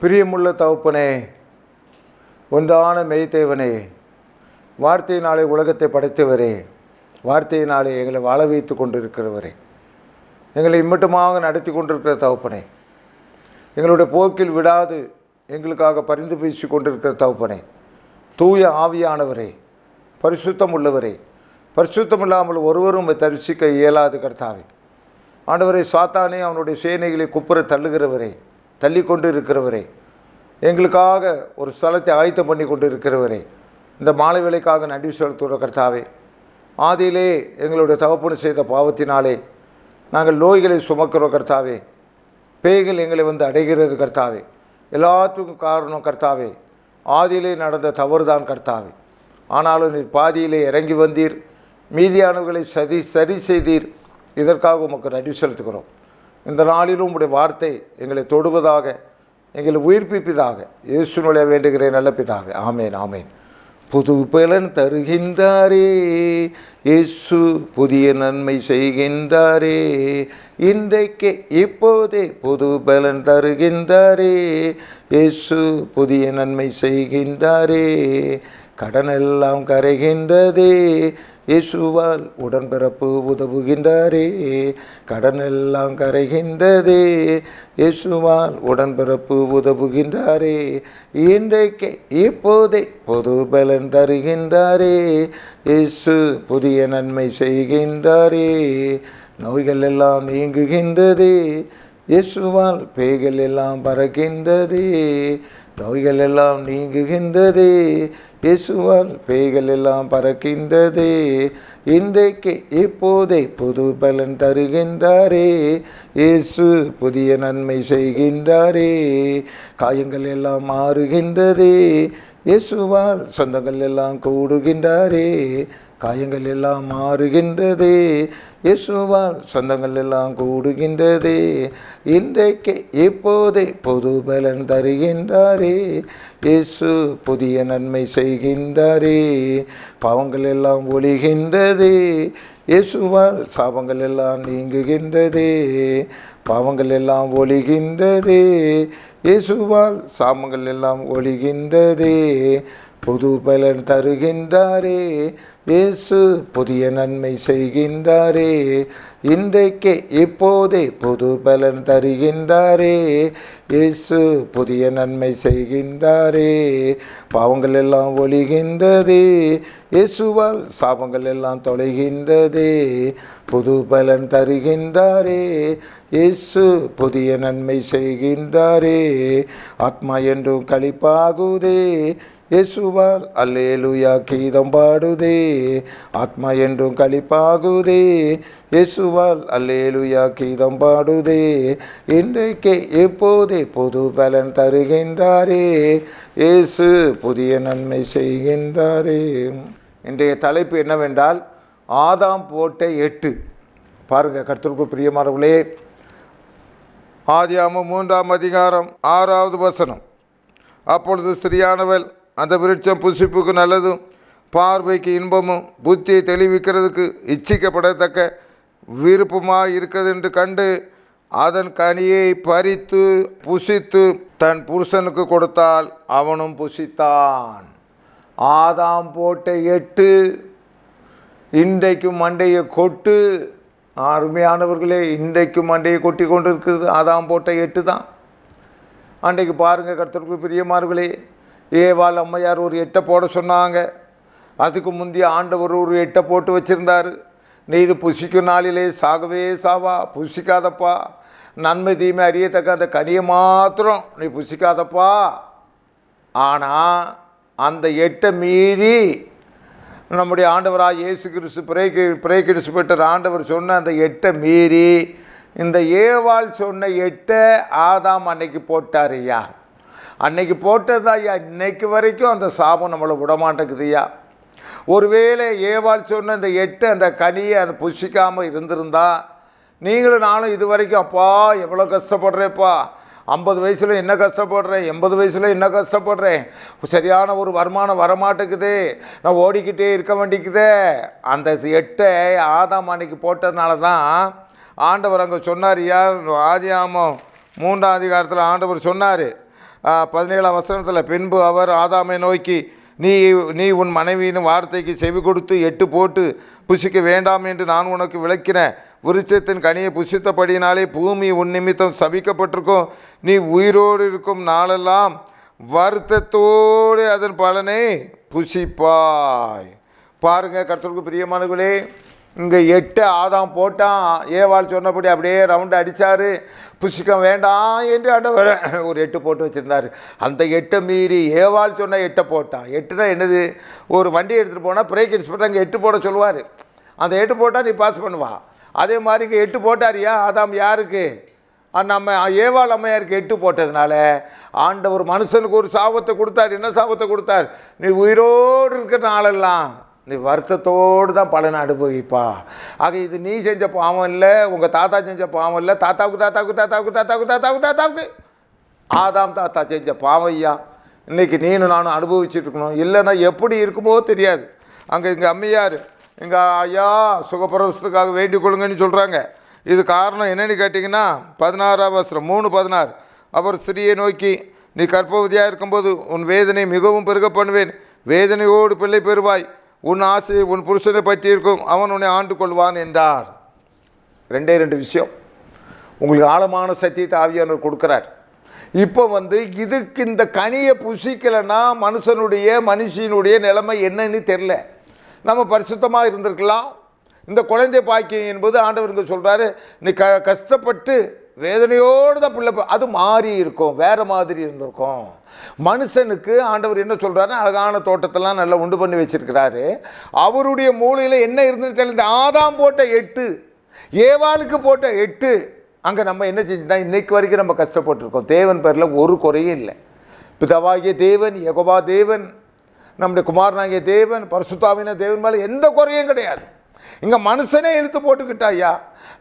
பிரியமுள்ள தகப்பனே, ஒன்றான மெய்தேவனே, வார்த்தையினாலே உலகத்தை படைத்தவரே, வார்த்தையினாலே எங்களை வாழ வைத்து கொண்டிருக்கிறவரே, எங்களை இம்மட்டுமாக நடத்தி கொண்டிருக்கிற தகப்பனே, எங்களுடைய போக்கில் விடாது எங்களுக்காக பரிந்து பேசி கொண்டிருக்கிற தகப்பனே, தூய ஆவியானவரே, பரிசுத்தம் உள்ளவரே, பரிசுத்தம் இல்லாமல் ஒருவரும் தரிசிக்க இயலாது கர்த்தாவே. ஆண்டவரை, சாத்தானே அவனுடைய சேனைகளை குப்புற தள்ளுகிறவரே, தள்ளி கொண்டு இருக்கிறவரே, எங்களுக்காக ஒரு ஸ்தலத்தை ஆயத்தம் பண்ணி கொண்டு இருக்கிறவரே, இந்த மாலை வேளைக்காக நன்றி செலுத்துகிற கர்த்தாவே. ஆதியிலே எங்களுடைய தகப்பன் செய்த பாவத்தினாலே நாங்கள் நோய்களை சுமக்கிறோம் கர்த்தாவே. பேய்கள் எங்களை வந்து அடைகிறது கர்த்தாவே. எல்லாத்துக்கும் காரணம் கர்த்தாவே ஆதியிலே நடந்த தவறுதான் கர்த்தாவே. ஆனாலும் நீர் பாதியிலே இறங்கி வந்தீர், மீதியானவர்களை சரி செய்தீர். இதற்காக உமக்கு நன்றி செலுத்துகிறோம். இந்த நாளிலும் உம்முடைய வார்த்தை எங்களை தொடுவதாக, எங்களை உயிர்ப்பிப்பதாக இயேசுவினுடைய வேண்டுகிறேன் நல்ல பிதாவே. ஆமேன், ஆமேன். புது பலன் தருகின்றாரே இயேசு, புதிய நன்மை செய்கின்றாரே, இன்றைக்கு இப்போதே புது பலன் தருகின்றாரே இயேசு, புதிய நன்மை செய்கின்றாரே. கடனெல்லாம் கரைகின்றதே இயேசுவால் உடன்பிறப்பு உதவுகின்றாரே. கடனெல்லாம் கரைகின்றதே இயேசுவால் உடன்பிறப்பு உதவுகின்றாரே. இன்றைக்கு இப்போதே புது பலன் தருகின்றாரே இயேசு, புதிய நன்மை செய்கின்றாரே. நோய்கள் எல்லாம் நீங்குகின்றதே இயேசுவால், பேய்கள் எல்லாம் பறக்கின்றதே. நோய்கள் எல்லாம் நீங்குகின்றதே இயேசுவால், பேய்கள் எல்லாம் பறக்கின்றதே. இன்றைக்கு இப்போதே புது பலன் தருகின்றாரே இயேசு, புதிய நன்மை செய்கின்றாரே. காயங்கள் எல்லாம் மாறுகின்றதே இயேசுவால், சொந்தங்கள் எல்லாம் கூடுகின்றாரே. காயங்கள் எல்லாம் மாறுகின்றதே இயேசுவால், சொந்தங்கள் எல்லாம் கூடுகின்றதே. இன்றைக்கு இப்போதே புது பலன் தருகின்றாரே இயேசு, புதிய நன்மை செய்கின்றாரே. பாவங்கள் எல்லாம் ஒழிகின்றதே இயேசுவால், சாபங்கள் எல்லாம் நீங்குகின்றதே. பாவங்கள் எல்லாம் ஒழிகின்றதே இயேசுவால், சாபங்கள் எல்லாம் ஒழிகின்றதே. புது பலன் தருகின்றாரே இயேசு, புதிய நன்மை செய்கின்றாரே. இன்றைக்கு இப்போதே புது பலன் தருகின்றாரே இயேசு, புதிய நன்மை செய்கின்றாரே. பாவங்கள் எல்லாம் ஒழிகின்றதே இயேசுவால், சாபங்கள் எல்லாம் தொலைகின்றதே. புது பலன் தருகின்றாரே இயேசு, புதிய நன்மை செய்கின்றாரே. ஆத்மா என்றும் களிப்பாகுதே இயேசுவால், அல்லேலூயா கீதம் பாடுதே. ஆத்மா என்றும் களிப்பாகுதே இயேசுவால், அல்லேலூயா கீதம் பாடுதே. இன்றைக்கு எப்போதே புது பலன் தருகின்றாரே இயேசு, புதிய நன்மை செய்கின்றாரே. இன்றைய தலைப்பு என்னவென்றால், ஆதாம் போட்ட 8. பாருங்கள் கர்த்தருக்கு பிரியமானவர்களே, ஆதியாகமம் 3ஆம் அதிகாரம் 6வது வசனம். அப்பொழுது ஸ்திரியானவள், அந்த விருட்சம் புசிப்புக்கு நல்லதும் பார்வைக்கு இன்பமும் புத்தியை தெளிவிக்கிறதுக்கு இச்சிக்கப்படத்தக்க விருப்பமாக இருக்கிறது என்று கண்டு அதன் கனியை பறித்து புசித்து தன் புருஷனுக்கு கொடுத்தால் அவனும் புசித்தான். ஆதாம் போட்ட 8 இன்றைக்கும் மண்டையை கொட்டு. அருமையானவர்களே, இன்றைக்கும் மண்டையை கொட்டி கொண்டு இருக்கிறது ஆதாம் போட்ட 8 தான். அன்றைக்கு பாருங்கள் கர்த்தருக்கு பிரியமானவர்களே, ஏவாள் அம்மையார் ஒரு 8 போட சொன்னாங்க. அதுக்கு முந்தைய ஆண்டவர் ஒரு 8 போட்டு வச்சுருந்தார். நீ இது புசிக்கும் நாளிலே சாகவே சாவா, புசிக்காதப்பா. நன்மை தீமை அறியத்தக்க அந்த கனியை மாத்திரம் நீ புசிக்காதப்பா. ஆனால் அந்த 8 மீறி நம்முடைய ஆண்டவராக இயேசு கிறிஸ்து பிரேக்கிடுசு பெற்ற ஆண்டவர் சொன்ன அந்த 8 மீறி இந்த ஏவாள் சொன்ன 8 ஆதாம் அன்னைக்கு போட்டார் ஐயா. அன்னைக்கு போட்டது ஐயா, இன்னைக்கு வரைக்கும் அந்த சாபம் நம்மளை விடமாட்டேங்குது ஐயா. ஒருவேளை ஏவாள் சொன்ன இந்த 8 அந்த கனியை அந்த புசிக்காமல் இருந்திருந்தா, நீங்களும் நானும் இது வரைக்கும் அப்பா எவ்வளோ கஷ்டப்படுறேப்பா, 50 வயசில் என்ன கஷ்டப்படுறேன், 80 வயசில் என்ன கஷ்டப்படுறேன், சரியான ஒரு வருமானம் வரமாட்டேக்குது, நான் ஓடிக்கிட்டே இருக்க வேண்டிக்குதே. அந்த 8 ஆதாம் அன்னைக்கு போட்டதுனால தான் ஆண்டவர் அங்கே சொன்னார். யார்? ஆதியாகமம் 3ஆம் அதிகாரத்தில் ஆண்டவர் சொன்னார், 17ஆம் வசனத்தில், பின்பு அவர் ஆதாமை நோக்கி, நீ உன் மனைவியின் வார்த்தைக்கு செவி கொடுத்து 8 போட்டு புசிக்க வேண்டாம் என்று நான் உனக்கு விளக்கின விருட்சத்தின் கனியை புசித்தபடினாலே பூமி உன் நிமித்தம் சபிக்கப்பட்டிருக்கும். நீ உயிரோடு இருக்கும் நாளெல்லாம் வருத்தத்தோடு அதன் பலனை புசிப்பாய். பாருங்கள் கர்த்தருக்கு பிரியமானவர்களே, இங்கே 8 ஆதாம் போட்டான். ஏவாள் சொன்னபடி அப்படியே ரவுண்டு அடித்தார். புசிக்க வேண்டாம் என்று ஆண்டவர் ஒரு 8 போட்டு வச்சுருந்தார். அந்த 8 மீறி ஏவாள் சொன்ன 8 போட்டான். 8னா என்னது? ஒரு வண்டி எடுத்துகிட்டு போனால் பிரேக் இன்ஸ்பெக்டர் அங்கே 8 போட சொல்லுவார். அந்த 8 போட்டால் நீ பாஸ் பண்ணுவா. அதே மாதிரி இங்கே 8 போட்டாரியா ஆதாம். யாருக்கு? நம்ம ஏவாள் அம்மையாருக்கு 8 போட்டதுனால ஆண்டவர் மனுஷனுக்கு ஒரு சாபத்தை கொடுத்தார். என்ன சாபத்தை கொடுத்தார்? நீ உயிரோடு இருக்கிற நாளெல்லாம் நீ வருத்தத்தோடு தான் பலனை அனுபவிப்பா. ஆக இது நீ செஞ்ச பாவம் இல்லை, உங்கள் தாத்தா செஞ்ச பாவம் இல்லை, தாத்தாவுக்கு ஆதாம் தாத்தா செஞ்ச பாவம் ஐயா. இன்றைக்கி நீனும் நானும் அனுபவிச்சுட்டு இருக்கணும். இல்லைன்னா எப்படி இருக்குமோ தெரியாது. அங்கே எங்கள் அம்மையார் எங்கள் ஐயா சுகப்பிரசத்துக்காக வேண்டிக் கொள்ளுங்கன்னு சொல்கிறாங்க. இது காரணம் என்னென்னு கேட்டிங்கன்னா 16ஆம் வசனம் 3:16, அவர் ஸ்திரியை நோக்கி, நீ கர்ப்பவதியாக இருக்கும்போது உன் வேதனை மிகவும் பெருக பண்ணுவேன், வேதனையோடு பிள்ளை பெறுவாய், உன் ஆசை உன் புருஷனை பற்றி இருக்கும், அவன் உன்னை ஆண்டு கொள்வான் என்றார். 2 விஷயம் உங்களுக்கு ஆழமான சத்தியத்தை ஆவியானவர் கொடுக்குறார். இப்போ இதுக்கு இந்த கனியை புசிக்கலைன்னா மனுஷனுடைய நிலைமை என்னன்னு தெரில. நம்ம பரிசுத்தமாக இருந்திருக்கலாம். இந்த குழந்தை பாக்கியம் என்பது ஆண்டவருக்கு சொல்கிறாரு, நீ கஷ்டப்பட்டு வேதனையோடு தான் பிள்ளை அது மாறி இருக்கும், வேறு மாதிரி இருந்திருக்கும். மனுஷனுக்கு ஆண்டவர் என்ன சொல்கிறாரு? அழகான தோட்டத்தெல்லாம் நல்லா உண்டு பண்ணி வச்சிருக்கிறாரு. அவருடைய மூளையில் என்ன இருந்துன்னு தெரியல. இந்த ஆதாம் போட்ட 8, ஏவாளுக்கு போட்ட 8, அங்கே நம்ம என்ன செஞ்சுட்டா இன்றைக்கு வரைக்கும் நம்ம கஷ்டப்பட்டுருக்கோம். தேவன் பேரில் ஒரு குறையும் இல்லை. பிதாவாகிய தேவன், யெகோவா தேவன், நம்முடைய குமாரனாகிய தேவன், பரிசுத்தாவின தேவன் மேலே எந்த குறையும் கிடையாது. இங்கே மனுஷனே இழுத்து போட்டுக்கிட்டாயா.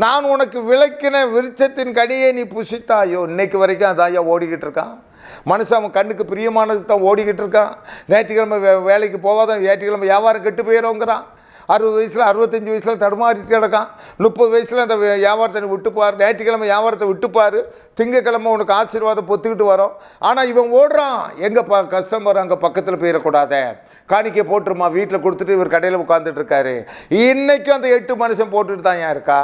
நான் உனக்கு விளக்கின விருட்சத்தின் கனியை நீ புசித்தாயோ. இன்னைக்கு வரைக்கும் அதாயா ஓடிக்கிட்டு இருக்கான். மனுஷன் அவன் கண்ணுக்கு பிரியமானதுக்கு தான் ஓடிக்கிட்டு இருக்கான். ஞாயிற்றுக்கிழமை வேலைக்கு போவாதான், ஞாயிற்றுக்கிழமை வியாபாரம் கெட்டு போயிடும்ங்கிறான். 60 வயசில் 65 வயசில் தடுமாறிட்டு கிடக்கான். 30 வயசில் அந்த வியாபாரத்தை விட்டுப்பார், ஞாயிற்றுக்கிழமை வியாபாரத்தை விட்டுப்பார், திங்கக்கிழமை உனக்கு ஆசீர்வாதம் பொத்துக்கிட்டு வரும். ஆனால் இவன் ஓடுறான். எங்கே கஸ்டமர் அங்கே பக்கத்தில் போயிடக்கூடாத, காணிக்கை போட்டுருமா, வீட்டில் கொடுத்துட்டு இவர் கடையில் உட்காந்துட்டு இருக்காரு. இன்றைக்கும் அந்த 8 மனுஷன் போட்டுட்டு தான் ஏன் இருக்கா.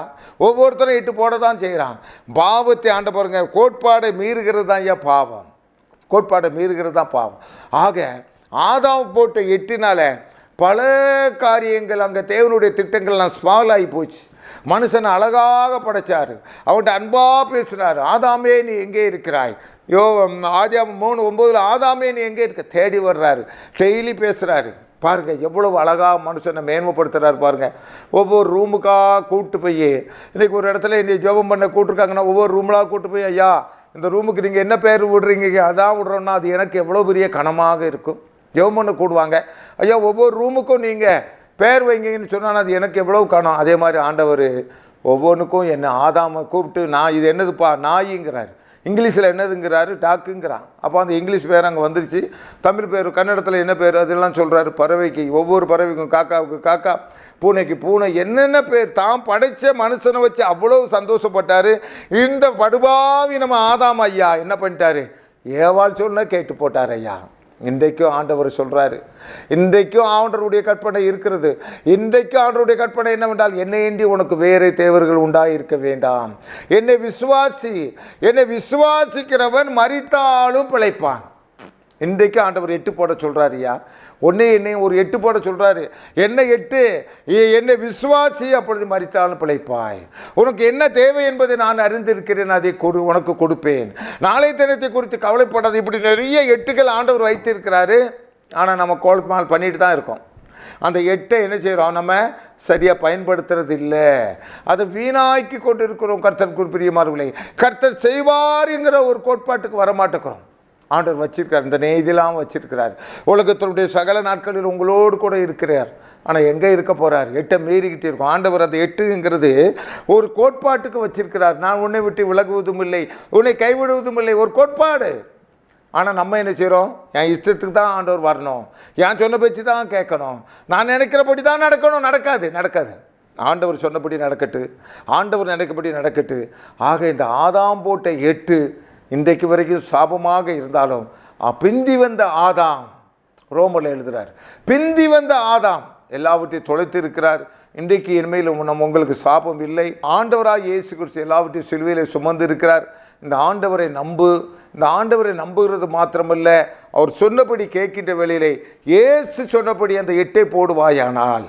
ஒவ்வொருத்தரும் 8 போட தான் செய்கிறான். பாவத்தை ஆண்ட பாருங்க, கோட்பாடை மீறுகிறது தான் ஏன் பாவம். கோட்பாடை மீறுகிறது தான் பாவம். ஆக ஆதாம் போட்ட 8னால பல காரியங்கள் அங்கே தேவனுடைய திட்டங்கள்லாம் ஸ்பால் ஆகி போச்சு. மனுஷனை அழகாக படைச்சார், அவன்கிட்ட அன்பாக பேசுகிறார். ஆதாமே நீ எங்கே இருக்கிறாய்? ஆதியாகமம் 3:9 ஆதாமே நீ எங்கே இருக்க தேடி வர்றாரு, டெய்லி பேசுகிறாரு. பாருங்கள் எவ்வளவு அழகாக மனுஷனை மேன்மைப்படுத்துகிறாரு பாருங்கள். ஒவ்வொரு ரூமுக்காக கூப்பிட்டு போய், இன்றைக்கி ஒரு இடத்துல என்னை ஜெபம் பண்ண கூப்பிட்ருக்காங்கன்னா ஒவ்வொரு ரூம்லாம் கூப்பிட்டு போய், ஐயா இந்த ரூமுக்கு நீங்கள் என்ன பேர் விடுறீங்க, அதான் விடுறோன்னா அது எனக்கு எவ்வளோ பெரிய கனமாக இருக்கும். ஜெபம் பண்ண கூடுவாங்க, ஐயா ஒவ்வொரு ரூமுக்கும் நீங்கள் பேர் வைங்கன்னு சொன்னால் அது எனக்கு எவ்வளோ கனம். அதே மாதிரி ஆண்டவர் ஒவ்வொன்றுக்கும் என்ன ஆதாமை கூப்பிட்டு, நான் இது என்னதுப்பா நாயிங்கிறாரு, இங்கிலீஷில் என்னதுங்கிறாரு டாக்குங்கிறான். அப்போ அந்த இங்கிலீஷ் பேர் அங்கே வந்துருச்சு. தமிழ் பேர், கன்னடத்தில் என்ன பேர் அதெல்லாம் சொல்கிறாரு. பறவைக்கு ஒவ்வொரு பறவைக்கும், காக்காவுக்கு காக்கா, பூனைக்கு பூனை, என்னென்ன பேர் தாம் படைத்த மனுஷனை வச்சு அவ்வளோ சந்தோஷப்பட்டார். இந்த படுபாவி நம்ம ஆதாம் ஐயா என்ன பண்ணிட்டாரு, ஏவாள் சொன்ன கேட்டு போட்டார் ஐயா. இன்றைக்கும் ஆண்டவர் சொல்கிறாரு, இன்றைக்கும் ஆண்டவருடைய கற்பனை இருக்கிறது. இன்றைக்கும் ஆண்டவருடைய கற்பனை என்னவென்றால், என்னையின்றி உனக்கு வேறு தேவர்கள் உண்டாயிருக்க வேண்டாம். என்னை விசுவாசிக்கிறவன் மரித்தாலும் பிழைப்பான். இன்றைக்கு ஆண்டவர் 8 போட சொல்கிறாருயா. என்னையும் ஒரு 8 போட சொல்கிறாரு. என்னை விசுவாசி, அப்பொழுது மரித்தாலும் பிழைப்பாய். உனக்கு என்ன தேவை என்பதை நான் அறிந்திருக்கிறேன், அதை உனக்கு கொடுப்பேன். நாளை தினத்தை குறித்து கவலைப்படாது. இப்படி நிறைய 8கள் ஆண்டவர் வைத்திருக்கிறாரு. ஆனால் நம்ம கோல்மால் பண்ணிட்டு தான் இருக்கோம். அந்த 8 என்ன செய்கிறோம், நம்ம சரியாக பயன்படுத்துறது இல்லை. அதை வீணாக்கி கொண்டு இருக்கிறோம். கர்த்தருக்கு பிரியமானவர்களே, கர்த்தர் செய்வாருங்கிற ஒரு கோட்பாட்டுக்கு வரமாட்டேக்கிறோம். ஆண்டவர் வச்சிருக்கார், இந்த நெய்தெல்லாம் வச்சிருக்கிறார். உலகத்தினுடைய சகல நாட்களில் உங்களோடு கூட இருக்கிறார். ஆனால் எங்கே இருக்க போகிறார்? 8 மீறிக்கிட்டே இருக்கும். ஆண்டவர் அந்த 8ங்கிறது ஒரு கோட்பாட்டுக்கு வச்சிருக்கிறார். நான் உன்னை விட்டு விலகுவதும் இல்லை, உன்னை கைவிடுவதும் இல்லை, ஒரு கோட்பாடு. ஆனால் நம்ம என்ன செய்கிறோம், என் இஷ்டத்துக்கு தான் ஆண்டவர் வரணும், என் சொன்ன பேச்சு தான் கேட்கணும், நான் நினைக்கிறபடி தான் நடக்கணும். நடக்காது. ஆண்டவர் சொன்னபடி நடக்கட்டு, ஆண்டவர் நினைக்கப்படி நடக்கட்டு. ஆக இந்த ஆதாம் போட்ட 8 இன்றைக்கு வரைக்கும் சாபமாக இருந்தாலும் பிந்தி வந்த ஆதாம், ரோமரில் எழுதுகிறார், பிந்தி வந்த ஆதாம் எல்லாவற்றையும் தொலைத்து இருக்கிறார். இன்றைக்கு இனிமேல் உங்களுக்கு சாபம் இல்லை. ஆண்டவராக இயேசு கிறிஸ்து எல்லாவற்றையும் சிலுவையில் சுமந்து இருக்கிறார். இந்த ஆண்டவரை நம்பு. இந்த ஆண்டவரை நம்புகிறது மாத்திரமல்ல, அவர் சொன்னபடி கேட்கின்ற வேளையிலே இயேசு சொன்னபடி அந்த 8 போடுவாயானால்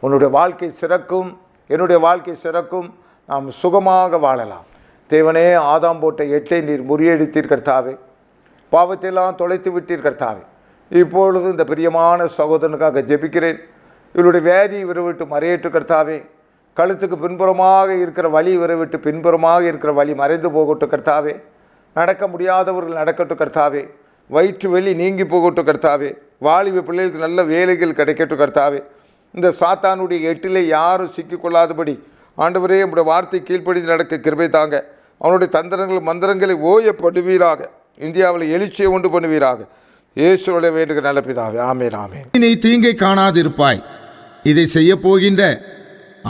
உன்னுடைய வாழ்க்கை சிறக்கும், என்னுடைய வாழ்க்கை சிறக்கும், நாம் சுகமாக வாழலாம். தேவனே, ஆதாம் போட்ட 8 நீர் முறியடித்தீர் கர்த்தாவே, பாவத்தையெல்லாம் தொலைத்து விட்டீர் கர்த்தாவே. இப்பொழுது இந்த பிரியமான சகோதரனுக்காக ஜெபிக்கிறேன். இவருடைய வியாதி இவரை விட்டு மறையற்று கர்த்தாவே. கழுத்துக்கு பின்புறமாக இருக்கிற வலி இவரை விட்டு பின்புறமாக இருக்கிற வலி மறைந்து போகட்டும் கர்த்தாவே. நடக்க முடியாதவர்கள் நடக்கட்டும் கர்த்தாவே. வயிற்று வெளி நீங்கி போகட்டும் கர்த்தாவே. வாலிப பிள்ளைகளுக்கு நல்ல வேலைகள் கிடைக்கட்டும் கர்த்தாவே. இந்த சாத்தானுடைய 8 யாரும் சிக்கிக்கொள்ளாதபடி ஆண்டவரே உம்முடைய வார்த்தை கீழ்ப்படிந்து நடக்க கிருபை தாங்க. அவனுடைய தந்திரங்கள் மந்திரங்களை ஓயப்படுவீராக. இந்தியாவில் எழுச்சியை உண்டு பண்ணுவீராக. இயேசுவோட வேண்டுக நல்ல பிதாவே. ஆமென், ஆமென். நீ தீங்கை காணாதிருப்பாய். இதை செய்ய போகின்ற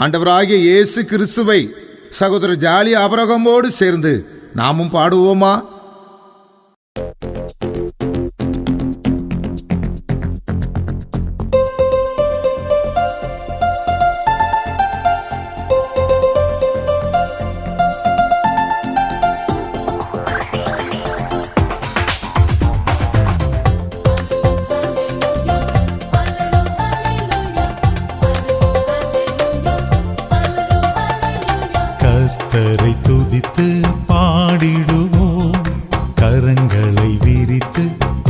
ஆண்டவராகிய இயேசு கிறிஸ்துவை சகோதரர் ஜாலி ஆபிரகாமோடு சேர்ந்து நாமும் பாடுவோமா? கர்த்தரை துதித்து பாடிடுவோம், கரங்களை விரித்து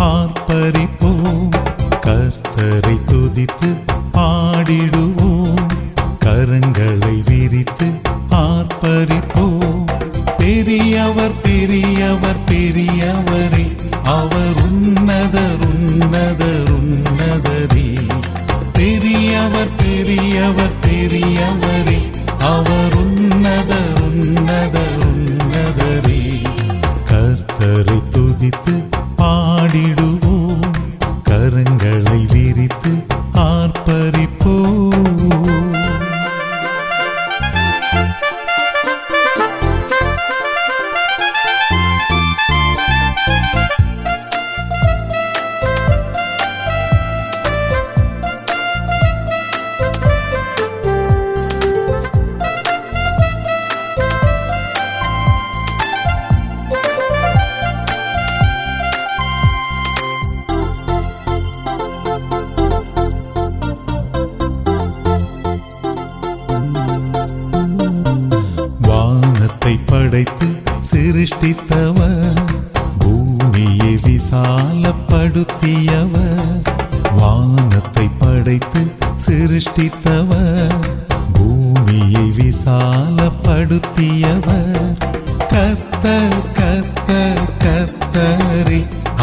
ஆர்ப்பரிப்போம். கர்த்தரை துதித்து பாடிடுவோம், கரங்களை விரித்து ஆர்ப்பரிப்போம். பெரியவர் பெரியவர் பெரியவரே, அவர் உன்னதர் உன்னதர் உன்னதரே. பெரியவர் பெரியவர் பெரியவரே, அவர் உன்னதர் உன்னதர் உன்னதரே. கர்த்தரை துதித்து பாடிடுவோம், கரங்களை விரித்து ஆர்ப்பரிப்போம். படைத்து சிருஷ்டித்தவர், பூமியை விசாலப்படுத்தியவர். வானத்தை படைத்து சிருஷ்டித்தவர், பூமியை விசாலப்படுத்தியவர். கர்த்தர் கர்த்தர் கர்த்தரே,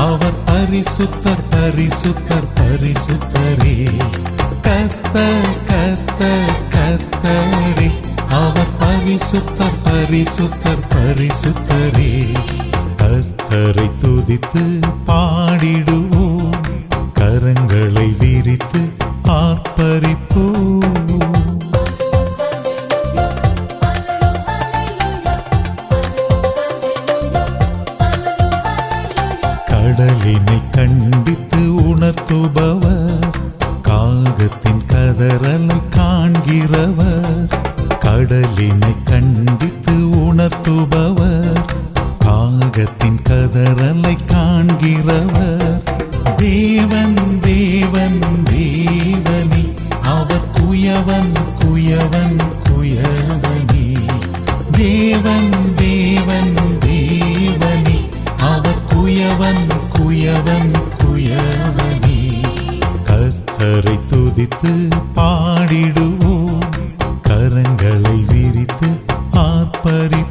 அவர் பரிசுத்தர் பரிசுத்தர் பரிசுத்தரே. கர்த்தர் கர்த்தர் கர்த்தரே, அவர் பரிசுத்தர் பரிசுத்தர் பரிசுத்தரே. கர்த்தரை துதித்து பாடிடுவோம், கரங்களை விரித்து ஆர்ப்பரிப்போம். கடலினை கண்டித்து உணர்த்துபவர், காகத்தின் கதறலை காண்கிறவர். கடலினை கண்டித்து உணர்த்துபவர், காகத்தின் கதறலை காண்கிறவர். தேவன் தேவன் தேவனே, அவர் குயவன் குயவன் குயவனே. தேவன் தேவன் தேவனே, அவர் குயவன் குயவன் குயவனே. கர்த்தரை துதித்து பாடிடுவோம், கரங்களை விரித்து ஆர்ப்பரிப்போம்.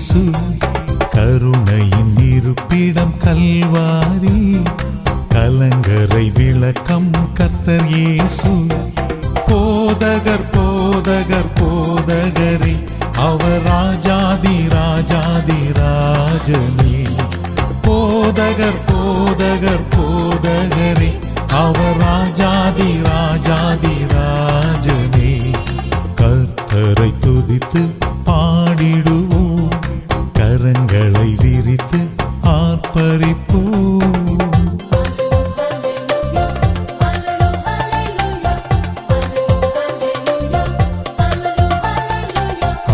இயேசு, கருணையின் இருப்பிடம் கல்வாரி, கலங்கரை விளக்கம் கர்த்தர் இயேசு. போதகர் போதகர் போதகரே, அவர் ராஜாதி ராஜாதி ராஜனே. போதகர் போதகர் போதகரே, அவர் ராஜாதி ராஜாதி ராஜனே. கர்த்தரை துதித்து பாடிடுவோம், கரங்களை விரித்து ஆர்ப்பரிப்போம்.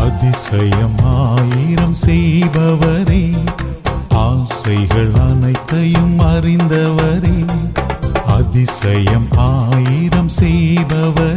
அதிசயம் ஆயிரம் செய்பவரே, ஆசைகள் அனைத்தையும் அறிந்தவரே. அதிசயம் ஆயிரம் செய்பவரே,